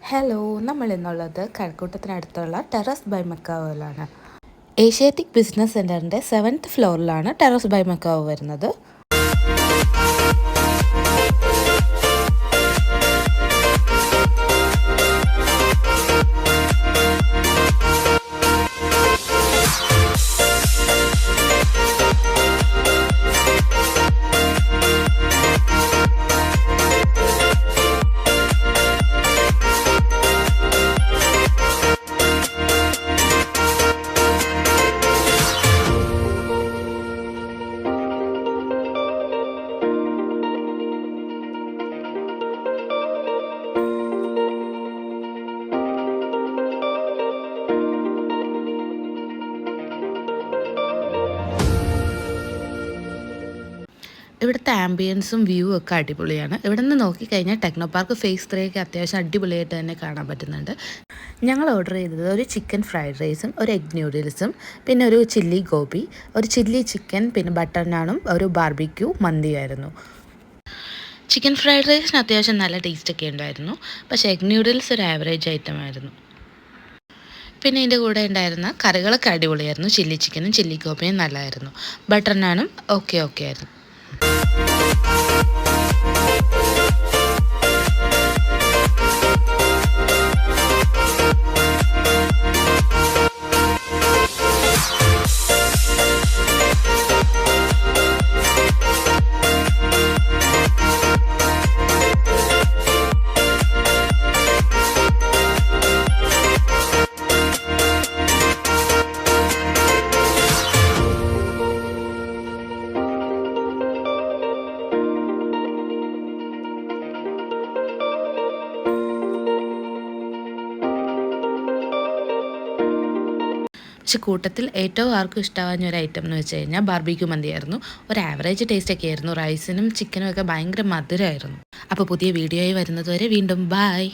Hello, നമ്മൾ ഇന്നുള്ളത് കഴക്കൂട്ടത്തിനടുത്തുള്ള ടെറസ് ബൈ മക്കാവുവിലാണ്. ഏഷ്യാറ്റിക് ബിസിനസ് സെൻറ്ററിൻ്റെ 7th ഫ്ലോറിലാണ് ടെറസ് ബൈ മക്കാവ് വരുന്നത്. ഇവിടുത്തെ ആംബിയൻസും വ്യൂ ഒക്കെ അടിപൊളിയാണ്. ഇവിടെ നിന്ന് നോക്കിക്കഴിഞ്ഞാൽ ടെക്നോ പാർക്ക് ഫേസ് 3 ഒക്കെ അത്യാവശ്യം അടിപൊളിയായിട്ട് തന്നെ കാണാൻ പറ്റുന്നുണ്ട്. ഞങ്ങൾ ഓർഡർ ചെയ്തത് ഒരു ചിക്കൻ ഫ്രൈഡ് റൈസും ഒരു എഗ് ന്യൂഡിൽസും പിന്നെ ഒരു ചില്ലി ഗോബി, ഒരു ചില്ലി ചിക്കൻ, പിന്നെ ബട്ടർ നാനും ഒരു ബാർബിക്യൂ മന്തിയായിരുന്നു. ചിക്കൻ ഫ്രൈഡ് റൈസിന് അത്യാവശ്യം നല്ല ടേസ്റ്റൊക്കെ ഉണ്ടായിരുന്നു. പക്ഷേ എഗ് ന്യൂഡിൽസ് ഒരു ആവറേജ് ഐറ്റം ആയിരുന്നു. പിന്നെ ഇതിൻ്റെ കൂടെ ഉണ്ടായിരുന്ന കറികളൊക്കെ അടിപൊളിയായിരുന്നു. ചില്ലി ചിക്കനും ചില്ലി ഗോബിയും നല്ലതായിരുന്നു. ബട്ടർ നാനും ഓക്കെ ആയിരുന്നു. പക്ഷെ കൂട്ടത്തിൽ ഏറ്റവും ആർക്കും ഇഷ്ടമാകുന്ന ഒരു ഐറ്റം എന്ന് വെച്ച് കഴിഞ്ഞാൽ ബാർബിക്യൂ മന്തിയായിരുന്നു. ഒരു ആവറേജ് ടേസ്റ്റൊക്കെ ആയിരുന്നു. റൈസിനും ചിക്കനും ഒക്കെ ഭയങ്കര മധുരമായിരുന്നു. അപ്പോൾ പുതിയ വീഡിയോയിൽ വരുന്നത് വരെ വീണ്ടും ബൈ.